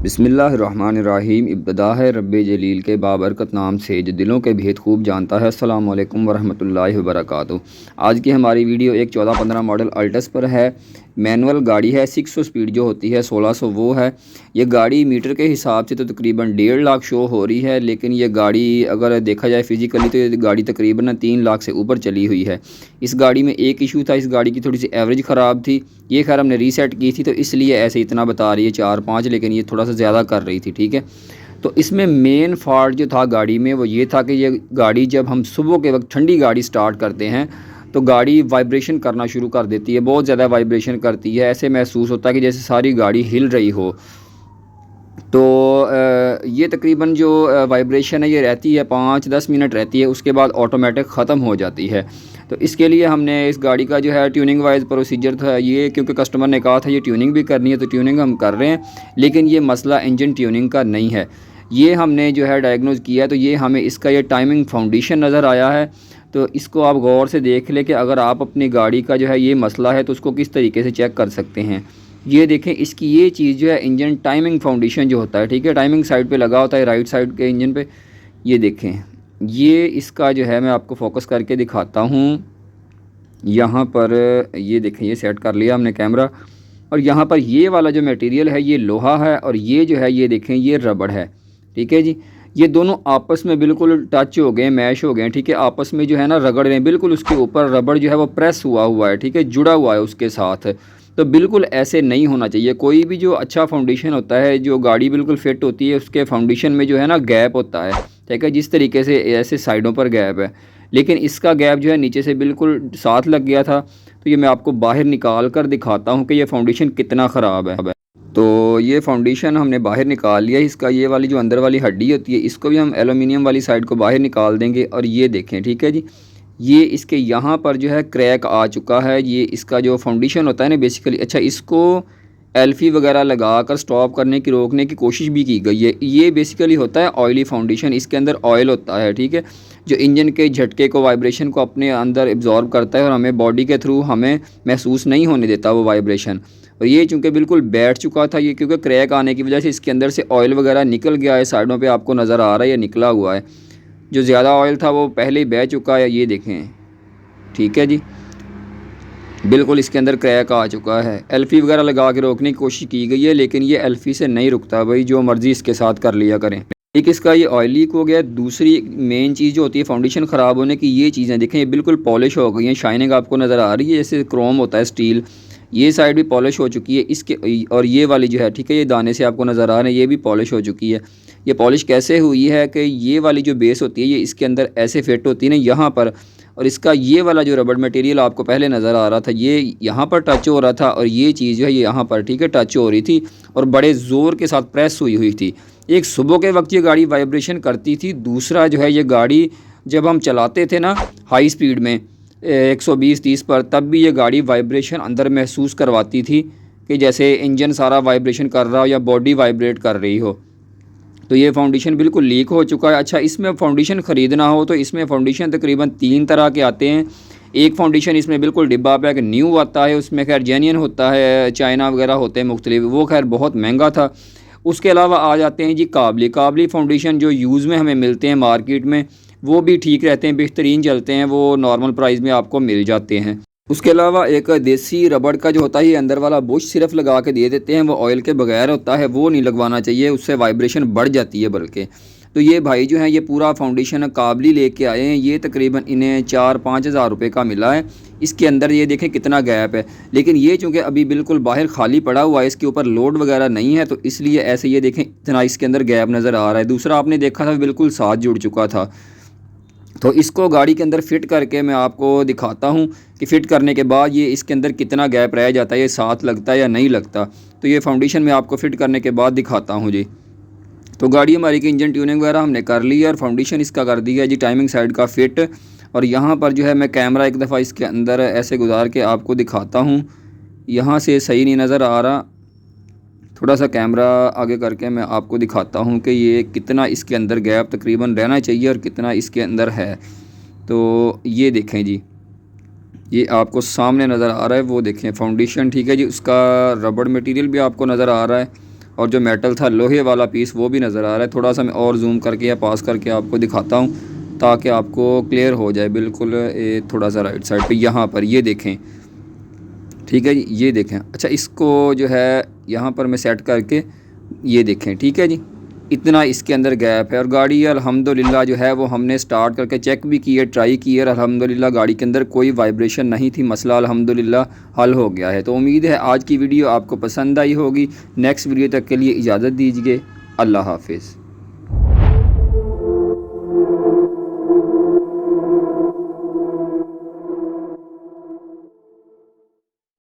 बिस्मिल्लाहिर्रहमानिर्रहीम। इब्तिदा है रब्बे जलील के बाबरकत नाम से जो दिलों के भेद खूब जानता है। अस्सलामु अलैकुम वरहमतुल्लाहि वबरकातुहू। आज की हमारी वीडियो एक 14-15 मॉडल अल्टस पर है। मैनुअल गाड़ी है, 600 स्पीड जो होती है 1600 वो है। ये गाड़ी मीटर के हिसाब से तो तकरीबन 1.5 लाख शो हो रही है, लेकिन ये गाड़ी अगर देखा जाए फ़िज़िकली तो ये गाड़ी तकरीबन 3 लाख से ऊपर चली हुई है। इस गाड़ी में एक इशू था, इस गाड़ी की थोड़ी सी एवरेज ख़राब थी। ये खैर हमने रीसेट की थी तो इसलिए ऐसे इतना बता रही है 4-5, लेकिन ये थोड़ा सा ज़्यादा कर रही थी। ठीक है, तो इसमें मेन फॉल्ट जो था गाड़ी में वो ये था कि ये गाड़ी जब हम सुबह के वक्त ठंडी गाड़ी स्टार्ट करते हैं तो गाड़ी वाइब्रेशन करना शुरू कर देती है, बहुत ज़्यादा वाइब्रेशन करती है। ऐसे महसूस होता है कि जैसे सारी गाड़ी हिल रही हो। तो ये तकरीबन जो वाइब्रेशन है ये रहती है 5-10 मिनट रहती है, उसके बाद ऑटोमेटिक ख़त्म हो जाती है। तो इसके लिए हमने इस गाड़ी का जो है ट्यूनिंग वाइज प्रोसीजर था ये, क्योंकि कस्टमर ने कहा था ये ट्यूनिंग भी करनी है तो ट्यूनिंग हम कर रहे हैं, लेकिन ये मसला इंजन ट्यूनिंग का नहीं है। ये हमने जो है डायग्नोज किया तो ये हमें इसका ये टाइमिंग फाउंडेशन नज़र आया है। तो इसको आप गौर से देख लें कि अगर आप अपनी गाड़ी का जो है ये मसला है तो उसको किस तरीके से चेक कर सकते हैं। ये देखें, इसकी ये चीज़ जो है इंजन टाइमिंग फाउंडेशन जो होता है, ठीक है, टाइमिंग साइड पे लगा होता है राइट साइड के इंजन पे। ये देखें, ये इसका जो है मैं आपको फोकस करके दिखाता हूँ। यहाँ पर ये देखें, ये सेट कर लिया हमने कैमरा, और यहाँ पर ये वाला जो मटेरियल है ये लोहा है और ये जो है ये देखें ये रबड़ है। ठीक है जी, ये दोनों आपस में बिल्कुल टच हो गए, मैश हो गए। ठीक है, आपस में जो है ना रगड़ रहे हैं, बिल्कुल उसके ऊपर रबड़ जो है वो प्रेस हुआ है। ठीक है, जुड़ा हुआ है उसके साथ। तो बिल्कुल ऐसे नहीं होना चाहिए। कोई भी जो अच्छा फाउंडेशन होता है, जो गाड़ी बिल्कुल फिट होती है, उसके फाउंडेशन में जो है ना गैप होता है। ठीक है, जिस तरीके से ऐसे साइडों पर गैप है, लेकिन इसका गैप जो है नीचे से बिल्कुल साथ लग गया था। तो ये मैं आपको बाहर निकाल कर दिखाता हूँ कि ये फाउंडेशन कितना ख़राब है। तो ये फाउंडेशन हमने बाहर निकाल लिया। इसका ये वाली जो अंदर वाली हड्डी होती है इसको भी हम एलुमिनियम वाली साइड को बाहर निकाल देंगे। और ये देखें, ठीक है जी, ये इसके यहाँ पर जो है क्रैक आ चुका है। ये इसका जो फाउंडेशन होता है ना बेसिकली, अच्छा, इसको एल्फी वगैरह लगा कर स्टॉप करने की, रोकने की कोशिश भी की गई है। ये बेसिकली होता है ऑयली फाउंडेशन, इसके अंदर ऑयल होता है। ठीक है, जो इंजन के झटके को, वाइब्रेशन को अपने अंदर एब्जॉर्ब करता है और हमें बॉडी के थ्रू हमें महसूस नहीं होने देता वो वाइब्रेशन। और ये चूँकि बिल्कुल बैठ चुका था ये, क्योंकि क्रैक आने की वजह से इसके अंदर से ऑयल वगैरह निकल गया है। साइडों पे आपको नज़र आ रहा है ये निकला हुआ है। जो ज़्यादा ऑयल था वो पहले ही बह चुका है, ये देखें। ठीक है जी, बिल्कुल इसके अंदर क्रैक आ चुका है। एल्फी वगैरह लगा के रोकने की कोशिश की गई है, लेकिन ये एल्फी से नहीं रुकता भाई, जो मर्ज़ी इसके साथ कर लिया करें। एक इसका ये ऑयल लीक हो गया। दूसरी मेन चीज़ जो होती है फाउंडेशन ख़राब होने की, ये चीज़ें देखें, ये बिल्कुल पॉलिश हो गई हैं, शाइनिंग आपको नज़र आ रही है, जैसे क्रोम होता है स्टील। ये साइड भी पॉलिश हो चुकी है इसके, और ये वाली जो है, ठीक है, ये दाने से आपको नज़र आ रहे हैं, ये भी पॉलिश हो चुकी है। ये पॉलिश कैसे हुई है कि ये वाली जो बेस होती है ये इसके अंदर ऐसे फिट होती है ना यहाँ पर, और इसका ये वाला जो रबड़ मटेरियल आपको पहले नज़र आ रहा था ये यहाँ पर टच हो रहा था, और ये चीज़ जो है ये यहाँ पर, ठीक है, टच हो रही थी और बड़े ज़ोर के साथ प्रेस हुई हुई थी। एक सुबह के वक्त ये गाड़ी वाइब्रेशन करती थी। दूसरा जो है ये गाड़ी जब हम चलाते थे ना हाई स्पीड में 120-130 पर, तब भी ये गाड़ी वाइब्रेशन अंदर महसूस करवाती थी कि जैसे इंजन सारा वाइब्रेशन कर रहा हो या बॉडी वाइब्रेट कर रही हो। तो ये फाउंडेशन बिल्कुल लीक हो चुका है। अच्छा, इसमें फ़ाउंडेशन ख़रीदना हो तो इसमें फ़ाउंडेशन तकरीबन 3 तरह के आते हैं। एक फ़ाउंडेशन इसमें बिल्कुल डिब्बा पैक न्यू आता है, उसमें खैर जेन्युइन होता है, चाइना वगैरह होते हैं मुख्तलिफ, वो खैर बहुत महंगा था। उसके अलावा आ जाते हैं जी काबली फ़ाउंडेशन, जो यूज़ में हमें मिलते हैं मार्केट में, वो भी ठीक रहते हैं, बेहतरीन चलते हैं, वो नॉर्मल प्राइस में आपको मिल जाते हैं। उसके अलावा एक देसी रबड़ का जो होता है ये अंदर वाला बुश सिर्फ लगा के दे देते हैं, वो ऑयल के बगैर होता है, वो नहीं लगवाना चाहिए, उससे वाइब्रेशन बढ़ जाती है बल्कि। तो ये भाई जो है ये पूरा फाउंडेशन काबली लेके आए हैं। ये तकरीबन इन्हें 4-5 हज़ार रुपये का मिला है। इसके अंदर ये देखें कितना गैप है, लेकिन ये चूँकि अभी बिल्कुल बाहर खाली पड़ा हुआ है, इसके ऊपर लोड वगैरह नहीं है, तो इसलिए ऐसे ये देखें इतना इसके अंदर गैप नज़र आ रहा है। दूसरा आपने देखा था बिल्कुल साथ जुड़ चुका था। तो इसको गाड़ी के अंदर फ़िट करके मैं आपको दिखाता हूँ कि फ़िट करने के बाद ये इसके अंदर कितना गैप रह जाता है, ये साथ लगता है या नहीं लगता। तो ये फाउंडेशन मैं आपको फ़िट करने के बाद दिखाता हूँ जी। तो गाड़ी हमारी की इंजन ट्यूनिंग वगैरह हमने कर ली है और फाउंडेशन इसका कर दिया है जी टाइमिंग साइड का फ़िट। और यहाँ पर जो है मैं कैमरा एक दफ़ा इसके अंदर ऐसे गुजार के आपको दिखाता हूँ। यहाँ से सही नहीं नज़र आ रहा, थोड़ा सा कैमरा आगे करके मैं आपको दिखाता हूँ कि ये कितना इसके अंदर गैप तकरीबन रहना चाहिए और कितना इसके अंदर है। तो ये देखें जी, ये आपको सामने नज़र आ रहा है, वो देखें फाउंडेशन, ठीक है जी, उसका रबड़ मटेरियल भी आपको नज़र आ रहा है। और जो मेटल था लोहे वाला पीस वो भी नज़र आ रहा है। थोड़ा सा मैं और जूम करके या पास करके आपको दिखाता हूँ ताकि आपको क्लियर हो जाए बिल्कुल। थोड़ा सा राइट साइड पे यहाँ पर ये देखें, ठीक है जी, ये देखें। अच्छा, इसको जो है यहाँ पर मैं सेट करके ये देखें, ठीक है जी, इतना इसके अंदर गैप है। और गाड़ी अल्हम्दुलिल्लाह जो है वो हमने स्टार्ट करके चेक भी की है, ट्राई की है, अल्हम्दुलिल्लाह गाड़ी के अंदर कोई वाइब्रेशन नहीं थी। मसला अल्हम्दुलिल्लाह हल हो गया है। तो उम्मीद है आज की वीडियो आपको पसंद आई होगी। नेक्स्ट वीडियो तक के लिए इजाज़त दीजिए। अल्लाह हाफिज़।